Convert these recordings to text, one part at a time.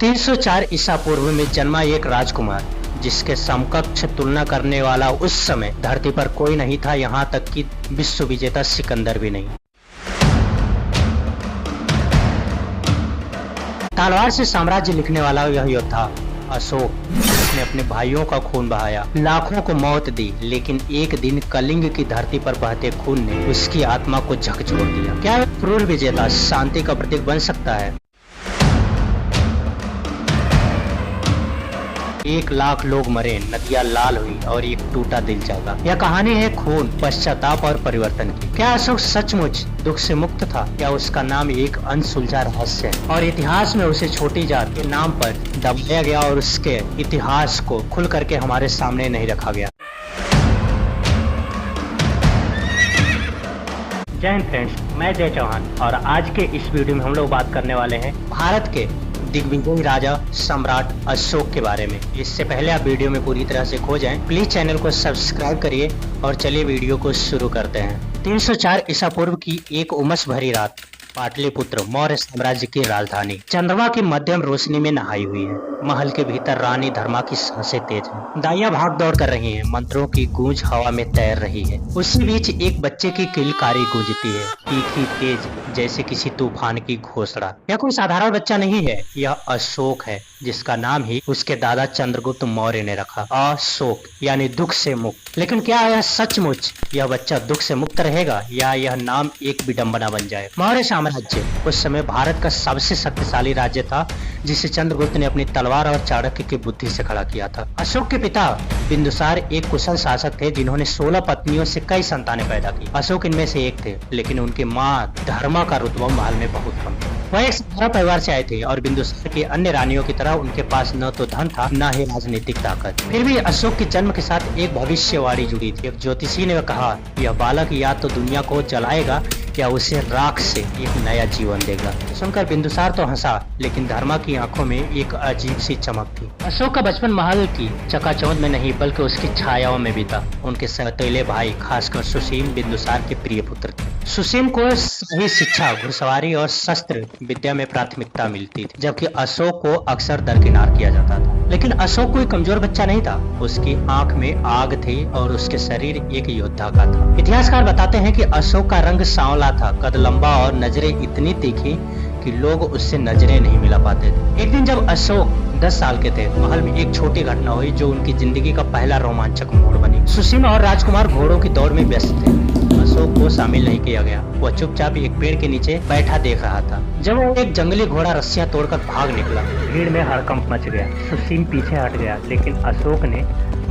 304 ईसा पूर्व में जन्मा एक राजकुमार, जिसके समकक्ष तुलना करने वाला उस समय धरती पर कोई नहीं था, यहाँ तक कि विश्व विजेता सिकंदर भी नहीं। तलवार से साम्राज्य लिखने वाला यह योद्धा अशोक ने अपने भाइयों का खून बहाया, लाखों को मौत दी, लेकिन एक दिन कलिंग की धरती पर बहते खून ने उसकी आत्मा को झकझोर दिया। क्या क्रूर विजेता शांति का प्रतीक बन सकता है? 1,00,000 लोग मरे, नदियां लाल हुई और एक टूटा दिल जागा। यह कहानी है खून, पश्चाताप और परिवर्तन की। क्या अशोक सचमुच दुख से मुक्त था, या उसका नाम एक अनसुलझा रहस्य है और इतिहास में उसे छोटी जात के नाम पर दबाया गया और उसके इतिहास को खुल करके हमारे सामने नहीं रखा गया। जय हिंद फ्रेंड्स, मैं जय चौहान और आज के इस वीडियो में हम लोग बात करने वाले हैं भारत के दिग्विजयी राजा सम्राट अशोक के बारे में। इससे पहले आप वीडियो में पूरी तरह से खो जाएं, प्लीज चैनल को सब्सक्राइब करिए और चलिए वीडियो को शुरू करते हैं। 304 ईसा पूर्व की एक उमस भरी रात पाटलिपुत्र मौर्य साम्राज्य की राजधानी चंद्रमा की मध्यम रोशनी में नहाई हुई है। महल के भीतर रानी धर्मा की सांसें तेज हैं, दाइयां भाग दौड़ कर रही हैं, मंत्रों की गूंज हवा में तैर रही है। उसी बीच एक बच्चे की किलकारी गूंजती है, तीखी तेज जैसे किसी तूफान की घोषणा। यह कोई साधारण बच्चा नहीं है, यह अशोक है, जिसका नाम ही उसके दादा चंद्रगुप्त मौर्य ने रखा, अशोक यानी दुख से मुक्त। लेकिन क्या यह सचमुच यह बच्चा दुख से मुक्त रहेगा, या यह नाम एक विडंबना बन जाए? मौर्य साम्राज्य उस समय भारत का सबसे शक्तिशाली राज्य था, जिसे चंद्रगुप्त ने अपनी तलवार और चाणक्य की बुद्धि से खड़ा किया था। अशोक के पिता बिंदुसार एक कुशल शासक थे, जिन्होंने 16 पत्नियों से कई संतानें पैदा की। अशोक इनमें से एक थे, लेकिन उनकी माँ धर्मा का रुतबा महल में बहुत कम था। वह एक साधारण परिवार से आए थे और बिंदुसार की अन्य रानियों की तरह उनके पास न तो धन था, न ही राजनीतिक ताकत। फिर भी अशोक के जन्म के साथ एक भविष्यवाणी जुड़ी थी। एक ज्योतिषी ने कहा, यह बालक या तो दुनिया को जलाएगा या उसे राख से एक नया जीवन देगा। सुनकर बिंदुसार तो हंसा, लेकिन धर्मा की आंखों में एक अजीब सी चमक थी। अशोक का बचपन महल की चकाचौंध में नहीं, बल्कि उसकी छायाओं में बीता। उनके सौतेले भाई, खासकर सुसीम, बिंदुसार के प्रिय पुत्र थे। सुसीम को सही शिक्षा, घुड़सवारी और शस्त्र विद्या में प्राथमिकता मिलती थी, जबकि अशोक को अक्सर दरकिनार किया जाता था। लेकिन अशोक कोई कमजोर बच्चा नहीं था। उसकी आंख में आग थी और उसके शरीर एक योद्धा का था। इतिहासकार बताते हैं कि अशोक का रंग सांवला था, कद लंबा और नजरें इतनी तीखी कि लोग उससे नजरें नहीं मिला पाते थे। एक दिन जब अशोक 10 साल के थे, महल में एक छोटी घटना हुई जो उनकी जिंदगी का पहला रोमांचक मोड़ बनी। सुसीम और राजकुमार घोड़ों की दौड़ में व्यस्त थे। अशोक को शामिल नहीं किया गया। वह चुपचाप एक पेड़ के नीचे बैठा देख रहा था। जब वो एक जंगली घोड़ा रस्सियां तोड़कर भाग निकला, भीड़ में हड़कंप मच गया। सुसीम पीछे हट गया, लेकिन अशोक ने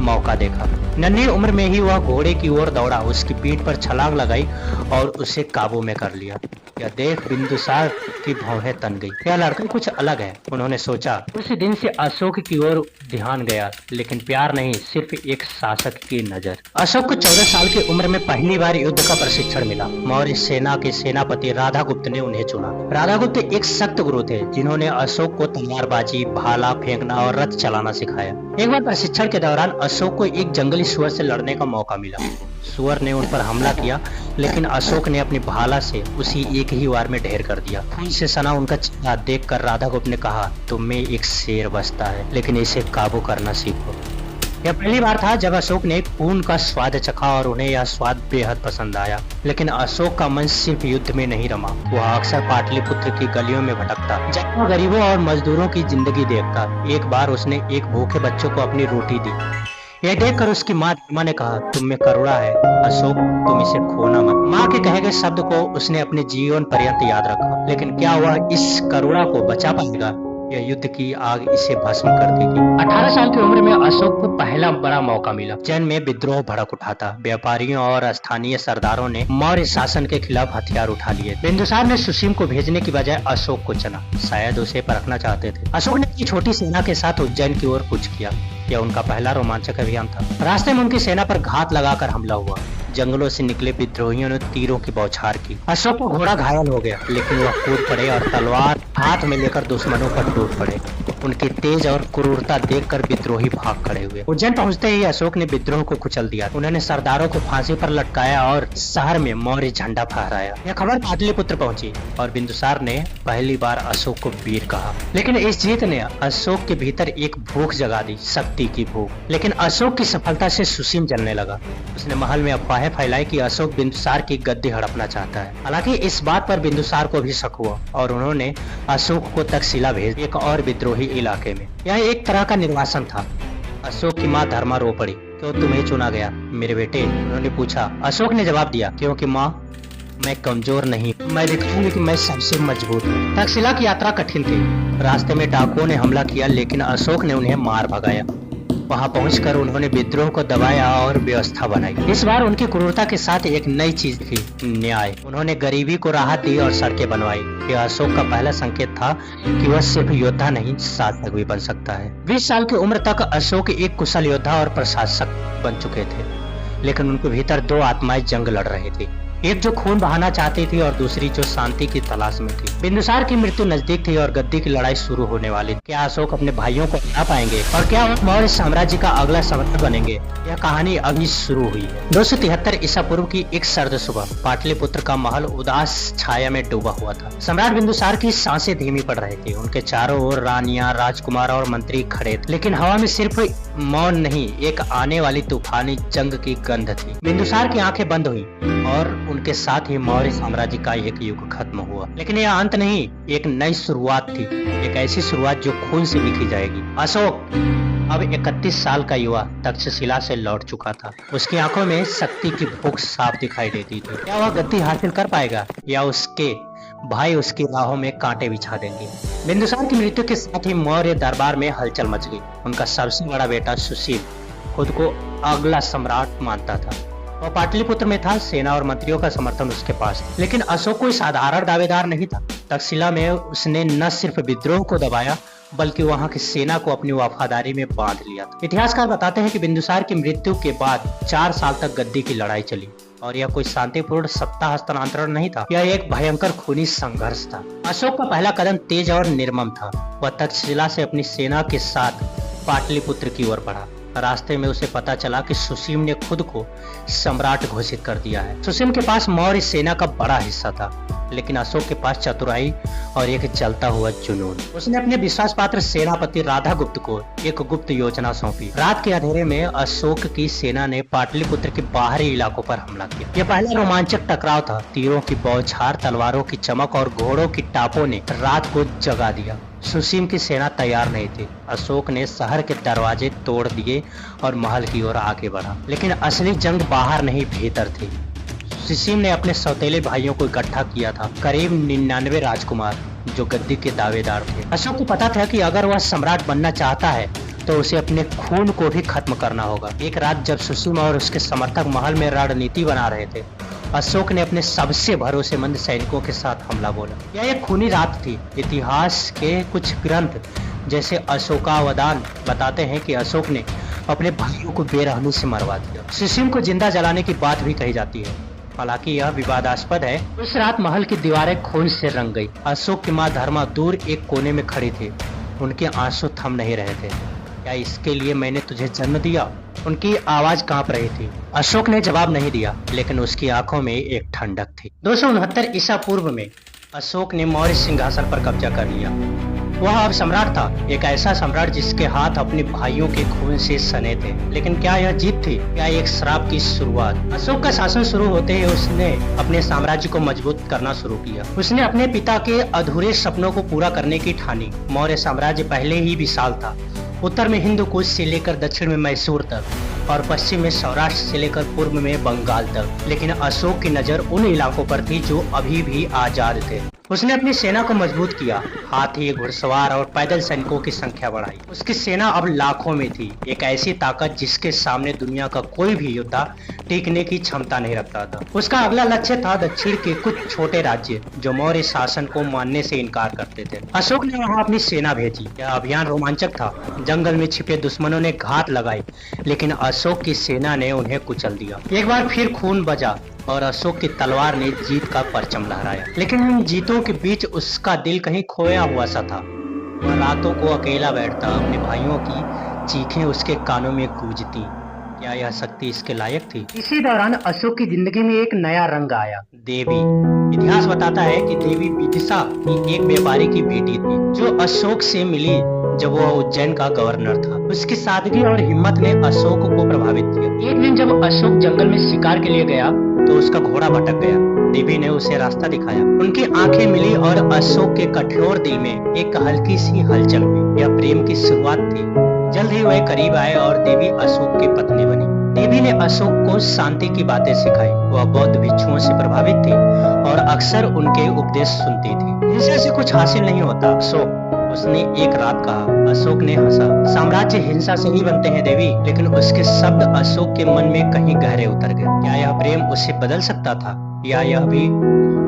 मौका देखा। नन्ही उम्र में ही वह घोड़े की ओर दौड़ा, उसकी पीठ पर छलांग लगाई और उसे काबू में कर लिया। यह देख बिंदुसार की भौहें तन गई। यह लड़का कुछ अलग है, उन्होंने सोचा। उसी दिन से अशोक की ओर ध्यान गया, लेकिन प्यार नहीं, सिर्फ एक शासक की नजर। अशोक को 14 साल की उम्र में पहली बार युद्ध का प्रशिक्षण मिला। मौर्य सेना के सेनापति राधागुप्त ने उन्हें चुना। राधागुप्त एक सख्त गुरु थे, जिन्होंने अशोक को तलवारबाजी, भाला फेंकना और रथ चलाना सिखाया। एक बार प्रशिक्षण के दौरान अशोक को एक जंगली सुअर से लड़ने का मौका मिला। सुअर ने उन पर हमला किया, लेकिन अशोक ने अपनी भाला से उसी एक ही वार में ढेर कर दिया। खून से सना उनका चेहरा देखकर राधागुप्त ने कहा, तुम में एक शेर बसता है, लेकिन इसे काबू करना सीखो। यह पहली बार था जब अशोक ने खून का स्वाद चखा और उन्हें यह स्वाद बेहद पसंद आया। लेकिन अशोक का मन सिर्फ युद्ध में नहीं रमा। वह अक्सर पाटलिपुत्र की गलियों में भटकता, जहाँ गरीबों और मजदूरों की जिंदगी देखता। एक बार उसने एक भूखे बच्चों को अपनी रोटी दी। यह देखकर उसकी माँ धर्मा ने कहा, तुम में करुणा है अशोक, तुम इसे खोना मत। माँ के कहे गए शब्द को उसने अपने जीवन पर्यंत याद रखा। लेकिन क्या वह इस करुणा को बचा पाएगा? यह युद्ध की आग इसे भस्म कर देगी। 18 साल की उम्र में अशोक को पहला बड़ा मौका मिला। जैन में विद्रोह भड़क उठा था। व्यापारियों और स्थानीय सरदारों ने मौर्य शासन के खिलाफ हथियार उठा लिए। बिंदुसार ने सुसीम को भेजने की बजाय अशोक को चुना, शायद उसे परखना चाहते थे। अशोक ने अपनी छोटी सेना के साथ उज्जैन की ओर कूच किया। यह उनका पहला रोमांचक अभियान था। रास्ते में उनकी सेना पर घात लगाकर हमला हुआ। जंगलों से निकले विद्रोहियों ने तीरों की बौछार की। अशोक का घोड़ा घायल हो गया, लेकिन वह कूद पड़े और तलवार हाथ में लेकर दुश्मनों पर टूट पड़े। उनकी तेज और क्रूरता देखकर विद्रोही भाग खड़े हुए। उज्जैन पहुंचते ही अशोक ने विद्रोह को कुचल दिया। उन्होंने सरदारों को फांसी पर लटकाया और शहर में मौर्य झंडा फहराया। यह खबर पाटलिपुत्र पहुंची और बिंदुसार ने पहली बार अशोक को वीर कहा। लेकिन इस जीत ने अशोक के भीतर एक भूख जगा दी, शक्ति की भूख। लेकिन अशोक की सफलता से सुसीम जलने लगा। उसने महल में अफवाहें फैलाई कि अशोक बिंदुसार की गद्दी हड़पना चाहता है। हालांकि इस बात पर बिंदुसार को भी शक हुआ और उन्होंने अशोक को तक्षशिला भेज एक और विद्रोही इलाके में। यह एक तरह का निर्वासन था। अशोक की माँ धर्मा रो पड़ी। क्यों तुम्हें चुना गया मेरे बेटे? उन्होंने पूछा। अशोक ने जवाब दिया, क्योंकि माँ मैं कमजोर नहीं, मैं दिखाऊंगी कि मैं सबसे मजबूत हूँ। तक्षशिला की यात्रा कठिन थी। रास्ते में डाकुओं ने हमला किया, लेकिन अशोक ने उन्हें मार भगाया। वहां पहुंचकर उन्होंने विद्रोह को दबाया और व्यवस्था बनाई। इस बार उनकी क्रूरता के साथ एक नई चीज थी, न्याय। उन्होंने गरीबी को राहत दी और सड़कें बनवाई। यह अशोक का पहला संकेत था कि वह सिर्फ योद्धा नहीं, शासक भी बन सकता है। 20 साल की उम्र तक अशोक एक कुशल योद्धा और प्रशासक बन चुके थे, लेकिन उनके भीतर दो आत्माएं जंग लड़ रही थी। एक जो खून बहाना चाहती थी और दूसरी जो शांति की तलाश में थी। बिंदुसार की मृत्यु नजदीक थी और गद्दी की लड़ाई शुरू होने वाली थी। क्या अशोक अपने भाइयों को हरा पाएंगे और क्या वो मौर्य साम्राज्य का अगला सम्राट बनेंगे? यह कहानी अभी शुरू हुई है। 273 ईसा पूर्व की एक सर्द सुबह पाटलिपुत्र का महल उदास छाया में डूबा हुआ था। सम्राट बिंदुसार की सांसें धीमी पड़ रही थी। उनके चारों ओर रानियां, राजकुमार और मंत्री खड़े थे, लेकिन हवा में सिर्फ मौन नहीं, एक आने वाली तूफानी जंग की गंध थी। बिंदुसार की आंखें बंद हुई और उनके साथ ही मौर्य साम्राज्य का एक युग खत्म हुआ। लेकिन यह अंत नहीं, एक नई शुरुआत थी। एक ऐसी शुरुआत जो खून से लिखी जाएगी। अशोक अब 31 साल का युवा तक्षशिला से लौट चुका था। उसकी आंखों में शक्ति की भूख साफ दिखाई देती थी। क्या वह गद्दी हासिल कर पाएगा या उसके भाई उसकी राहों में कांटे बिछा देंगे? बिंदुसार की मृत्यु के साथ ही मौर्य दरबार में हलचल मच गई। उनका सबसे बड़ा बेटा सुशील खुद को अगला सम्राट मानता था। वह पाटलिपुत्र में था, सेना और मंत्रियों का समर्थन उसके पास था। लेकिन अशोक कोई साधारण दावेदार नहीं था। तक्षशिला में उसने न सिर्फ विद्रोह को दबाया, बल्कि वहां की सेना को अपनी वफादारी में बांध लिया था। इतिहासकार बताते हैं कि बिंदुसार की मृत्यु के बाद 4 साल तक गद्दी की लड़ाई चली और यह कोई शांतिपूर्ण सत्ता हस्तांतरण नहीं था। यह एक भयंकर खूनी संघर्ष था। अशोक का पहला कदम तेज और निर्मम था। वह तक्षशिला से अपनी सेना के साथ पाटलिपुत्र की ओर बढ़ा। रास्ते में उसे पता चला कि सुसीम ने खुद को सम्राट घोषित कर दिया है। सुसीम के पास मौर्य सेना का बड़ा हिस्सा था, लेकिन अशोक के पास चतुराई और एक जलता हुआ जुनून। उसने अपने विश्वास पात्र सेनापति राधा गुप्त को एक गुप्त योजना सौंपी। रात के अंधेरे में अशोक की सेना ने पाटलिपुत्र के बाहरी इलाकों पर हमला किया। यह पहला रोमांचक टकराव था। तीरों की बौछार, तलवारों की चमक और घोड़ों की टापों ने रात को जगा दिया। सुसीम की सेना तैयार नहीं थी। अशोक ने शहर के दरवाजे तोड़ दिए और महल की ओर आगे बढ़ा। लेकिन असली जंग बाहर नहीं, भीतर थी। सुसीम ने अपने सौतेले भाइयों को इकट्ठा किया था, करीब 99 राजकुमार जो गद्दी के दावेदार थे। अशोक को पता था कि अगर वह सम्राट बनना चाहता है तो उसे अपने खून को भी खत्म करना होगा। एक रात जब सुसीम और उसके समर्थक महल में रणनीति बना रहे थे, अशोक ने अपने सबसे भरोसेमंद सैनिकों के साथ हमला बोला। यह एक खूनी रात थी। इतिहास के कुछ ग्रंथ जैसे अशोकावदान बताते हैं कि अशोक ने अपने भाइयों को बेरहमी से मरवा दिया। सुसीम को जिंदा जलाने की बात भी कही जाती है, हालांकि यह विवादास्पद है। उस रात महल की दीवारें खून से रंग गई। अशोक की मां धर्मा दूर एक कोने में खड़ी थी। उनके आंसू थम नहीं रहे थे। क्या इसके लिए मैंने तुझे जन्म दिया? उनकी आवाज कांप रही थी। अशोक ने जवाब नहीं दिया, लेकिन उसकी आंखों में एक ठंडक थी। 269 ईसा पूर्व में अशोक ने मौर्य सिंहासन पर कब्जा कर लिया। वह अब सम्राट था, एक ऐसा सम्राट जिसके हाथ अपने भाइयों के खून से सने थे। लेकिन क्या यह जीत थी या एक श्राप की शुरुआत? अशोक का शासन शुरू होते ही उसने अपने साम्राज्य को मजबूत करना शुरू किया। उसने अपने पिता के अधूरे सपनों को पूरा करने की ठानी। मौर्य साम्राज्य पहले ही विशाल था। उत्तर में हिंदू कुश से लेकर दक्षिण में मैसूर तक और पश्चिम में सौराष्ट्र से लेकर पूर्व में बंगाल तक। लेकिन अशोक की नजर उन इलाकों पर थी जो अभी भी आजाद थे। उसने अपनी सेना को मजबूत किया, हाथी, घुड़सवार और पैदल सैनिकों की संख्या बढ़ाई। उसकी सेना अब लाखों में थी, एक ऐसी ताकत जिसके सामने दुनिया का कोई भी योद्धा टिकने की क्षमता नहीं रखता था। उसका अगला लक्ष्य था दक्षिण के कुछ छोटे राज्य जो मौर्य शासन को मानने से इनकार करते थे। अशोक ने वहां अपनी सेना भेजी। यह अभियान रोमांचक था। जंगल में छिपे दुश्मनों ने घात लगाई, लेकिन अशोक की सेना ने उन्हें कुचल दिया। एक बार फिर खून बजा और अशोक की तलवार ने जीत का परचम लहराया। लेकिन इन जीतों के बीच उसका दिल कहीं खोया हुआ सा था। वह रातों को अकेला बैठता, अपने भाइयों की चीखें उसके कानों में गूंजती। क्या यह शक्ति इसके लायक थी? इसी दौरान अशोक की जिंदगी में एक नया रंग आया, देवी। इतिहास बताता है कि देवी विदिशा की एक व्यापारी की बेटी थी जो अशोक से मिली जब वह उज्जैन का गवर्नर था। उसकी सादगी और हिम्मत ने अशोक को प्रभावित किया। एक दिन जब अशोक जंगल में शिकार के लिए गया तो उसका घोड़ा भटक गया। देवी ने उसे रास्ता दिखाया, उनकी आंखें मिली और अशोक के कठोर दिल में एक हल्की सी हलचल हुई। यह प्रेम की शुरुआत थी। जल्द ही वह करीब आए और देवी अशोक की पत्नी बनी। देवी ने अशोक को शांति की बातें सिखाई। वह बौद्ध भिक्षुओं से प्रभावित थी और अक्सर उनके उपदेश सुनती थी। हिंसा से कुछ हासिल नहीं होता अशोक, उसने एक रात कहा। अशोक ने हंसा। साम्राज्य हिंसा से ही बनते हैं देवी। लेकिन उसके शब्द अशोक के मन में कहीं गहरे उतर गए। क्या यह प्रेम उसे बदल सकता था या यह भी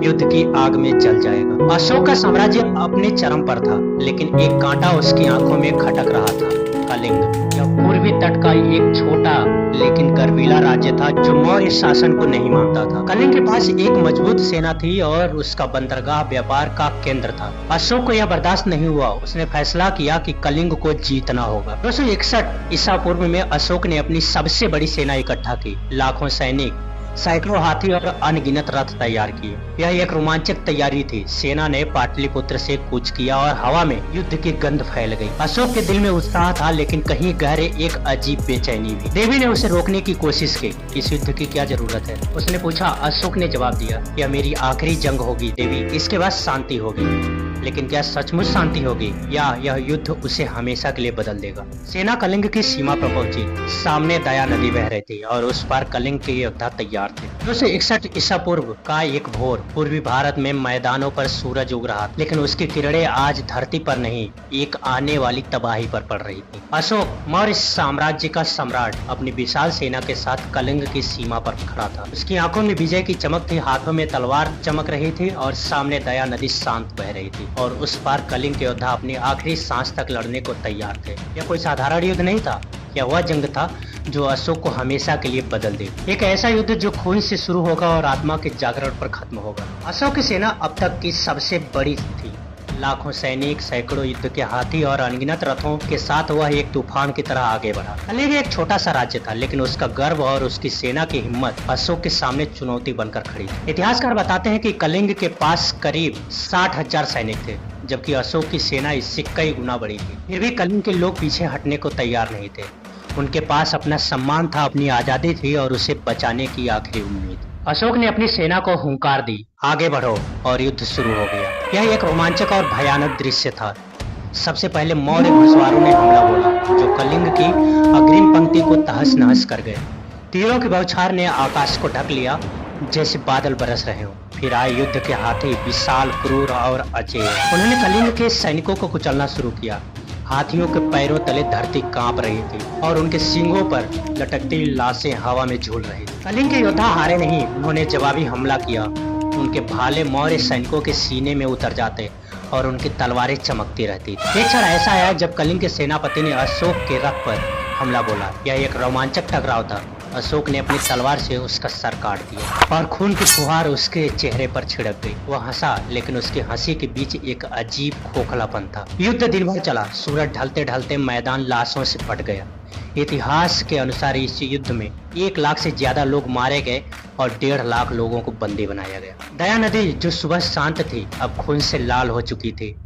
युद्ध की आग में जल जाएगा? अशोक का साम्राज्य अपने चरम पर था, लेकिन एक कांटा उसकी आंखों में खटक रहा था, कलिंग। यह पूर्वी तट का एक छोटा लेकिन गर्वीला राज्य था जो मौर्य शासन को नहीं मानता था। कलिंग के पास एक मजबूत सेना थी और उसका बंदरगाह व्यापार का केंद्र था। अशोक को यह बर्दाश्त नहीं हुआ। उसने फैसला किया कि कलिंग को जीतना होगा। 261 ईसा पूर्व में अशोक ने अपनी सबसे बड़ी सेना इकट्ठा की। लाखों सैनिक, सैकड़ों हाथी और अनगिनत रथ तैयार किए। यह एक रोमांचक तैयारी थी। सेना ने पाटलिपुत्र से कूच किया और हवा में युद्ध की गंध फैल गई। अशोक के दिल में उत्साह था, लेकिन कहीं गहरे एक अजीब बेचैनी भी। देवी ने उसे रोकने की कोशिश की। इस युद्ध की क्या जरूरत है, उसने पूछा। अशोक ने जवाब दिया, यह मेरी आखिरी जंग होगी देवी, इसके बाद शांति होगी। लेकिन क्या सचमुच शांति होगी या यह युद्ध उसे हमेशा के लिए बदल देगा? सेना कलिंग की सीमा पर पहुंची। सामने दया नदी बह रही थी और उस पार कलिंग के योद्धा तैयार थे। 261 ईसा पूर्व का एक भोर, पूर्वी भारत में मैदानों पर सूरज उग रहा, लेकिन उसकी किरणें आज धरती पर नहीं, एक आने वाली तबाही पर पड़ रही थी। अशोक, मौर्य साम्राज्य का सम्राट, अपनी विशाल सेना के साथ कलिंग की सीमा पर खड़ा था। उसकी आंखों में विजय की चमक थी, हाथों में तलवार चमक रही थी और सामने दया नदी शांत बह रही थी और उस पार कलिंग के योद्धा अपनी आखिरी सांस तक लड़ने को तैयार थे। यह कोई साधारण युद्ध नहीं था, यह वह जंग था जो अशोक को हमेशा के लिए बदल दे। एक ऐसा युद्ध जो खून से शुरू होगा और आत्मा के जागरण पर खत्म होगा। अशोक की सेना अब तक की सबसे बड़ी थी। लाखों सैनिक, सैकड़ों युद्ध के हाथी और अनगिनत रथों के साथ वह एक तूफान की तरह आगे बढ़ा। कलिंग एक छोटा सा राज्य था, लेकिन उसका गर्व और उसकी सेना की हिम्मत अशोक के सामने चुनौती बनकर खड़ी। इतिहासकार बताते हैं कि कलिंग के पास करीब 60,000 सैनिक थे, जबकि अशोक की सेना इससे कई गुना बड़ी थी। फिर भी कलिंग के लोग पीछे हटने को तैयार नहीं थे। उनके पास अपना सम्मान था, अपनी आजादी थी और उसे बचाने की आखिरी उम्मीद। अशोक ने अपनी सेना को हुंकार दी, आगे बढ़ो, और युद्ध शुरू हो गया। यह एक रोमांचक और भयानक दृश्य था। सबसे पहले मौर्य घुड़सवारों ने हमला बोला, जो कलिंग की अग्रिम पंक्ति को तहस नहस कर गए। तीरों की बौछार ने आकाश को ढक लिया जैसे बादल बरस रहे हो। फिर आए युद्ध के हाथी, विशाल, क्रूर और अजेय। उन्होंने कलिंग के सैनिकों को कुचलना शुरू किया। हाथियों के पैरों तले धरती कांप रही थी और उनके सींगों पर लटकती लाशें हवा में झूल रही थी। कलिंग के योद्धा हारे नहीं, उन्होंने जवाबी हमला किया। उनके भाले मौर्य सैनिकों के सीने में उतर जाते और उनकी तलवारें चमकती रहती। एक क्षण ऐसा आया जब कलिंग के सेनापति ने अशोक के रथ पर हमला बोला। यह एक रोमांचक टकराव था। अशोक ने अपनी तलवार से उसका सर काट दिया और खून की फुहार उसके चेहरे पर छिड़क गई। वह हंसा, लेकिन उसकी हंसी के बीच एक अजीब खोखलापन था। युद्ध दिन भर चला। सूरज ढलते ढलते मैदान लाशों से फट गया। इतिहास के अनुसार इस युद्ध में 1 लाख से ज्यादा लोग मारे गए और 1.5 लाख लोगों को बंदी बनाया गया। दया नदी, जो सुबह शांत थी, अब खून से लाल हो चुकी थी।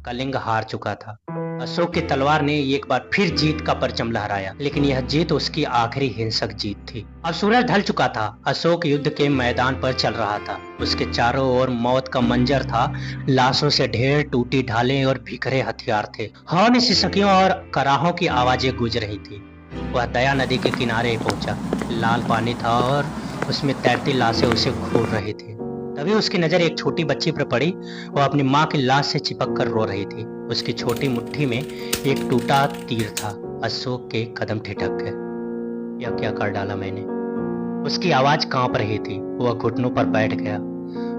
कलिंग हार चुका था। अशोक की तलवार ने एक बार फिर जीत का परचम लहराया, लेकिन यह जीत उसकी आखिरी हिंसक जीत थी। अब सूरज ढल चुका था। अशोक युद्ध के मैदान पर चल रहा था। उसके चारों ओर मौत का मंजर था। लाशों से ढेर, टूटी ढालें और बिखरे हथियार थे। हवा में सिसकियों और कराहों की आवाजें गूंज रही थी। वह दया नदी के किनारे पहुंचा। लाल पानी था और उसमें तैरती लाशें उसे घूर रही थी। तभी उसकी नजर एक छोटी बच्ची पर पड़ी। वह अपनी माँ की लाश से चिपक कर रो रही थी। उसकी छोटी मुट्ठी में एक टूटा तीर था। अशोक के कदम ठिठक गए। यह क्या कर डाला मैंने? उसकी आवाज कांप रही थी। वह घुटनों पर बैठ गया।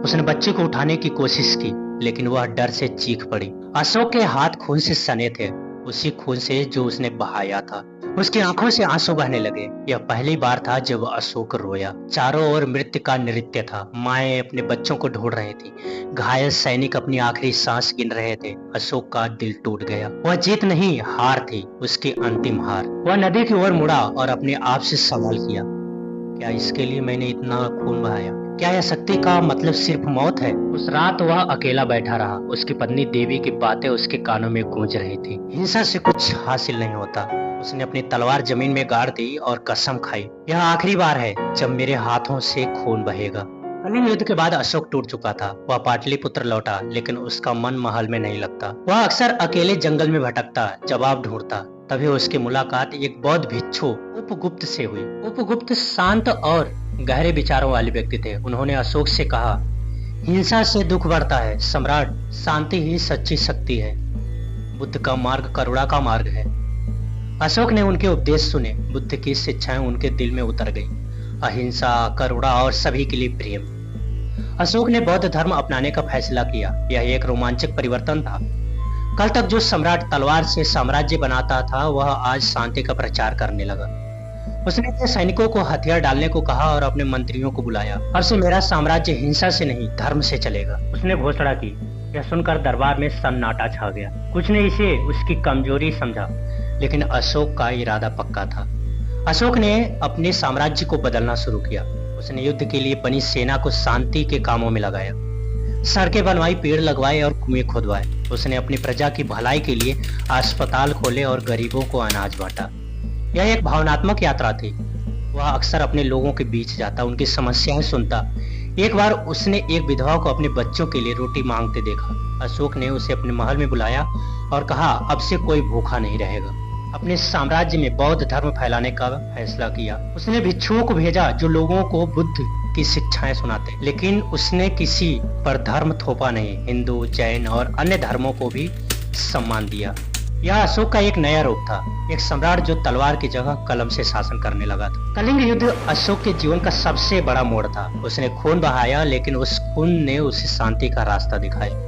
उसने बच्चे को उठाने की कोशिश की, लेकिन वह डर से चीख पड़ी। अशोक के हाथ खून से सने थे। उसी खून से जो उसने बहाया था। उसकी आंखों से आंसू बहने लगे। यह पहली बार था जब अशोक रोया। चारों ओर मृत्यु का नृत्य था। माएं अपने बच्चों को ढूंढ रही थी। घायल सैनिक अपनी आखिरी सांस गिन रहे थे। अशोक का दिल टूट गया। वह जीत नहीं, हार थी, उसकी अंतिम हार। वह नदी की ओर मुड़ा और अपने आप से सवाल किया, क्या इसके लिए मैंने इतना खून बहाया? क्या यह शक्ति का मतलब सिर्फ मौत है? उस रात वह अकेला बैठा रहा। उसकी पत्नी देवी की बातें उसके कानों में गूंज रही थी। हिंसा से कुछ हासिल नहीं होता। उसने अपनी तलवार जमीन में गाड़ दी और कसम खाई, यह आखिरी बार है जब मेरे हाथों से खून बहेगा। कलिंग युद्ध के बाद अशोक टूट चुका था। वह पाटलिपुत्र लौटा, लेकिन उसका मन महल में नहीं लगता। वह अक्सर अकेले जंगल में भटकता, जवाब ढूंढता। तभी उसकी मुलाकात एक बौद्ध भिक्षु उपगुप्त से हुई। उपगुप्त शांत और गहरे विचारों वाले व्यक्ति थे। उन्होंने अशोक से कहा, हिंसा से दुख बढ़ता है सम्राट, शांति ही सच्ची शक्ति है। बुद्ध का मार्ग करुणा का मार्ग है। अशोक ने उनके उपदेश सुने। बुद्ध की शिक्षाएं उनके दिल में उतर गई। अहिंसा, करुणा और सभी के लिए प्रेम। अशोक ने बौद्ध धर्म अपनाने का फैसला किया। यह एक रोमांचक परिवर्तन था। कल तक जो सम्राट तलवार से साम्राज्य बनाता था, वह आज शांति का प्रचार करने लगा। उसने अपने सैनिकों को हथियार डालने को कहा और अपने मंत्रियों को बुलाया। अब से मेरा साम्राज्य हिंसा से नहीं, धर्म से चलेगा। उसने घोषणा की। यह सुनकर दरबार में सन्नाटा छा गया। कुछ ने इसे उसकी कमजोरी समझा, लेकिन अशोक का इरादा पक्का था। अशोक ने अपने साम्राज्य को बदलना शुरू किया। उसने युद्ध के लिए बनी सेना को शांति के कामों में लगाया। सड़कें बनवाई, पेड़ लगवाए और कुएं खुदवाए। उसने अपनी प्रजा की भलाई के लिए अस्पताल खोले और गरीबों को अनाज बांटा। यह एक भावनात्मक यात्रा थी। वह अक्सर अपने लोगों के बीच जाता, उनकी समस्याएं सुनता। एक बार उसने एक विधवा को अपने बच्चों के लिए रोटी मांगते देखा। अशोक ने उसे अपने महल में बुलाया और कहा, अब से कोई भूखा नहीं रहेगा। अपने साम्राज्य में बौद्ध धर्म फैलाने का फैसला किया। उसने भिक्षुओं को भेजा जो लोगों को बुद्ध की शिक्षाएं सुनाते, लेकिन उसने किसी पर धर्म थोपा नहीं। हिंदू, जैन और अन्य धर्मों को भी सम्मान दिया। यह अशोक का एक नया रूप था, एक सम्राट जो तलवार की जगह कलम से शासन करने लगा था। कलिंग युद्ध अशोक के जीवन का सबसे बड़ा मोड़ था। उसने खून बहाया, लेकिन उस खून ने उसे शांति का रास्ता दिखाया।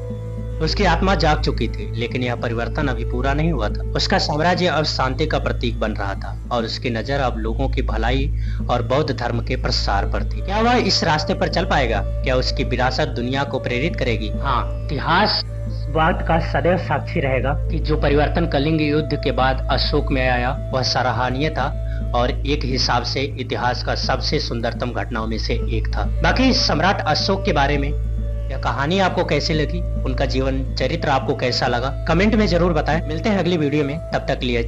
उसकी आत्मा जाग चुकी थी, लेकिन यह परिवर्तन अभी पूरा नहीं हुआ था। उसका साम्राज्य अब शांति का प्रतीक बन रहा था और उसकी नजर अब लोगों की भलाई और बौद्ध धर्म के प्रसार पर थी। क्या वह इस रास्ते पर चल पाएगा? क्या उसकी विरासत दुनिया को प्रेरित करेगी? हाँ, इतिहास बात का सदैव साक्षी रहेगा कि जो परिवर्तन कलिंग युद्ध के बाद अशोक में आया, वह सराहनीय था और एक हिसाब से इतिहास का सबसे सुंदरतम घटनाओं में से एक था। बाकी सम्राट अशोक के बारे में यह कहानी आपको कैसी लगी, उनका जीवन चरित्र आपको कैसा लगा, कमेंट में जरूर बताएं। मिलते हैं अगली वीडियो में, तब तक के लिए